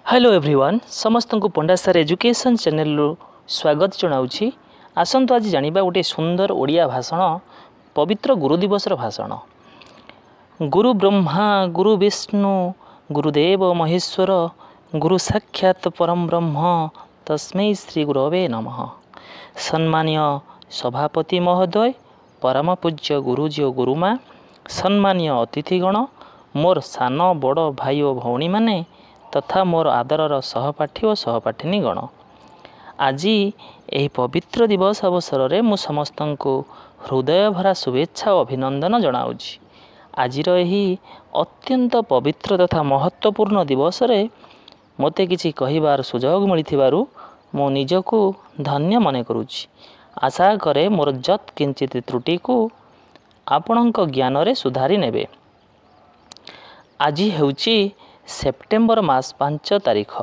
Hello everyone समस्त को पंडा सार एजुकेशन चैनल स्वागत जनाऊँगी। आसतु आज जानिबा गोटे सुंदर ओडिया भाषण पवित्र गुरु दिवस भाषण। गुरु ब्रह्मा गुरु विष्णु गुरुदेव महेश्वर गुरु साक्षात परम ब्रह्म तस्मै श्री गुरवे नमः। सम्मान्य सभापति महोदय, परम पूज्य गुरुजी और गुरुमा, सम्मान्य अतिथिगण, मोर सान बड़ भाई और भौणी माने तथा मोर आदरर सहपाठी और सहपाठिनी गण, आज यही पवित्र दिवस अवसर में मु समस्त को हृदय भरा शुभेच्छा और अभिनंदन जनाऊँगी। आज यही अत्यंत पवित्र तथा महत्वपूर्ण दिवस रे मते किछि कहिबार सुजोग मिलिथिबारु मो निजको धन्य मने करुछि। आशा करे मोर जत किंचित त्रुटि को आपणक ज्ञान रे सुधारी नेबे। आज हेउछि सेप्टेम्बर मास 5 तारिख,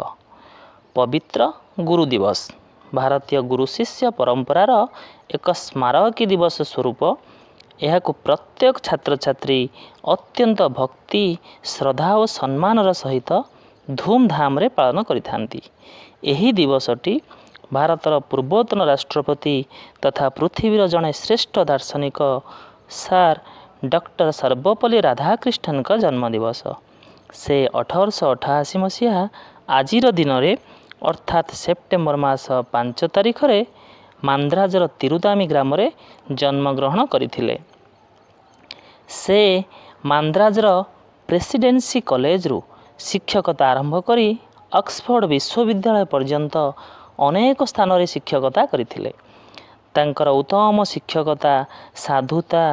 पवित्र गुरु दिवस। भारतीय गुरु शिष्य परंपरार एक स्मारकी दिवस स्वरूप यह प्रत्येक छात्र छात्री अत्यंत भक्ति श्रद्धा और सम्मान सहित धूमधाम रे पालन करिथांती। एही दिवसटी भारतर पूर्वतन राष्ट्रपति तथा पृथ्वीर जड़े श्रेष्ठ दार्शनिक सार डॉक्टर सर्वपल्ली राधाकृष्णन का जन्मदिवस। से 1888 मसीहा आजिर दिन में अर्थात सेप्टेम्बर मास 5 तारिख रे मांद्राजर तिरुदामी ग्राम रे जन्मग्रहण करथिले। से मांद्राजर प्रेसिडेंसी कॉलेज रु शिक्षकता आरंभ करी ऑक्सफोर्ड विश्वविद्यालय पर्यंत अनेक स्थान रे शिक्षकता करथिले। तांकर उत्तम शिक्षकता, साधुता,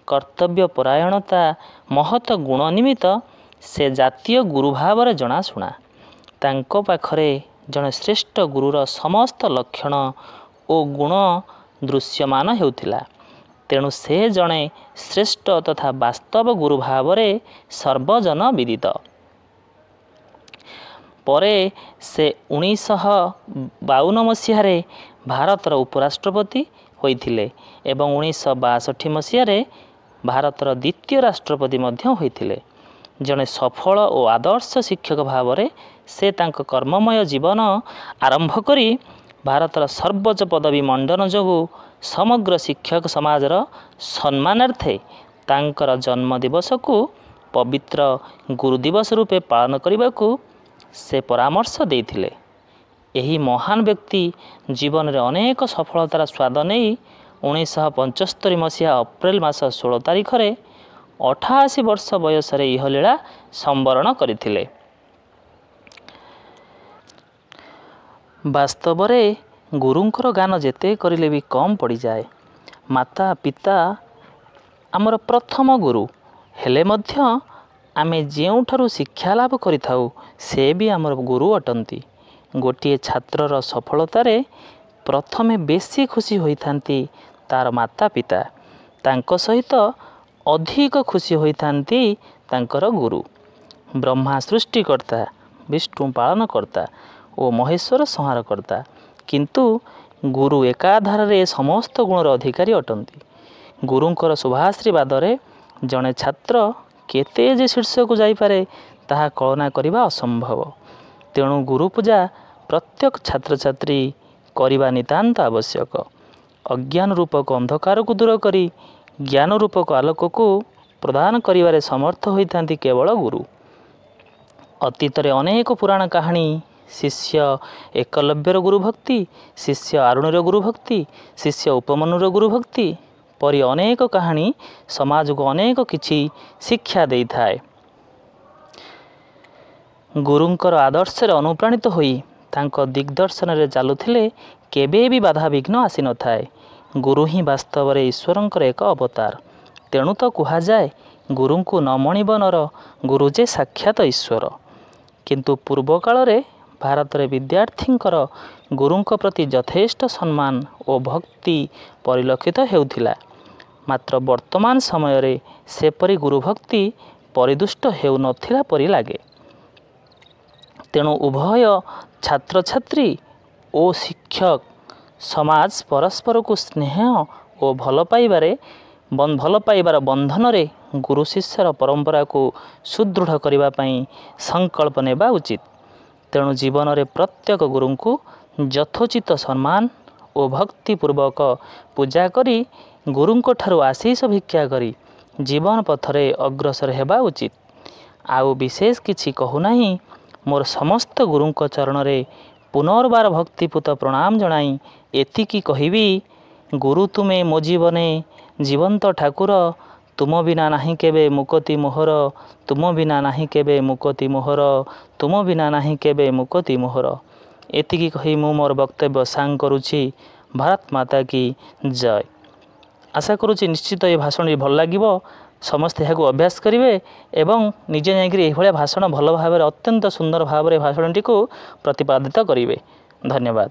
कर्तव्य परायणता, महत गुण निमित्त से जातीय गुरु भाव रे जनाशुना। तांको पाखरे जने श्रेष्ठ गुरुर समस्त लक्षण ओ गुण दृश्यमान हेउथिला। तेणु से जने श्रेष्ठ तथा वास्तव गुरु भाव रे सर्वजन विदित। परे से 1952 मसीह भारतर उपराष्ट्रपति होइथिले एवं 1962 मसीह भारतर द्वितीय राष्ट्रपति मध्य होइथिले। जड़े सफल और आदर्श शिक्षक भाव में से तांक कर्ममय जीवन आरंभ करी भारतर सर्वोच्च पदवी मंडन जोगु समग्र शिक्षक समाजर सम्मानार्थे तांकर जन्म दिवस को पवित्र गुरु दिवस रूपे पालन करने को से परामर्श देथिले। एही महान व्यक्ति जीवन में अनेक सफलतार स्वाद नहीं 1975 मसीहा अप्रैल मास 16 तारिख रे 88 वर्ष बयस इह लीला संवरण करथिले। वास्तव रे गुरुंकर गान जेते करिले भी कम पड़ जाए। माता पिता आमर प्रथम गुरु हेले मध्य आमे जेउठारु शिक्षा लाभ करिथाउ से भी आमर गुरु अटंती। गोटिए छात्रर सफलतारे प्रथमे बेसी खुशी होइथांती तार माता पिता, तांको सहित अधिक खुशी होइथांती तांकर गुरु। ब्रह्मा सृष्टिकर्ता, विष्णु पालनकर्ता और महेश्वर संहारकर्ता, किंतु गुरु एकाधार रे समस्त गुणर अधिकारी अटंती। गुरुंकर शुभाशीर्वाद रे जड़े छात्र केते जे शीर्ष को जाई पारे ताहा कल्पना करिबा असंभव। तेणु गुरु पूजा प्रत्येक छात्र छात्री करिबा नितांत आवश्यक। अज्ञान रूपक अंधकार को दूर करी ज्ञान रूपक आलोक को प्रदान करिबारे समर्थ होइथांती केवल गुरु। अतीत रे अनेक पुराण कहानी, शिष्य एकलव्यर गुरु भक्ति, शिष्य आरुणीर गुरु भक्ति, शिष्य उपमन्युर गुरु भक्ति परि अनेक कहानी समाज को अनेक किछि शिक्षा देई थाए। गुरुंकर आदर्श रे अनुप्राणित होई तांको दिग्दर्शन रे चालुथिले केबे भी बाधा विघ्न आसी न थाए। गुरु ही वास्तव रे ईश्वरंकर एक अवतार। तेणु तो कहा जाए गुरु को न मणिब नर गुरुजे साक्षात ईश्वर। किंतु पूर्व काल रे भारत रे विद्यार्थींकर गुरुंक प्रति यथेष्ट सम्मान और भक्ति परिलक्षित हेउथिला। मात्र वर्तमान समय रे सेपरि गुरु भक्ति परिदुष्ट हेउ नथिला परि लागे। तेणु उभय छात्र छात्री और शिक्षक समाज परस्पर को स्नेह और भल पाइबार बंधन रे गुरु शिष्यर परंपरा को सुदृढ़ करने संकल्प नेबा उचित। तेणु जीवन में प्रत्येक गुरु को यथोचित सम्मान और भक्तिपूर्वक पूजा करी गुरुंको ठारू आशीष भिक्षा करी जीवन पथरे अग्रसर हेबा उचित। आउ विशेष किछि कहूना मोर समस्त गुरुंको चरण रे पुनर्बार भक्तिपूत प्रणाम जनाई एतिकी कहिबी गुरु तुमे मो जीवने जीवंत ठाकुर तुम बिना नहीं केबे मुकति मोहर तुम बिना नहीं केबे मुकति मोहर तुम बिना नहीं केबे मुकति मोहर। एतिकी कही मु मोर वक्तव्य सांग करुछि। भारत माता की जय। आशा करुछि निश्चित ये भाषण भल लागिबो समस्ते यहाँ अभ्यास करेंगे एवं निजे जाकि भाषण भल भाव अत्यंत सुंदर भाव भाषण टी प्रतिपादित करेंगे। धन्यवाद।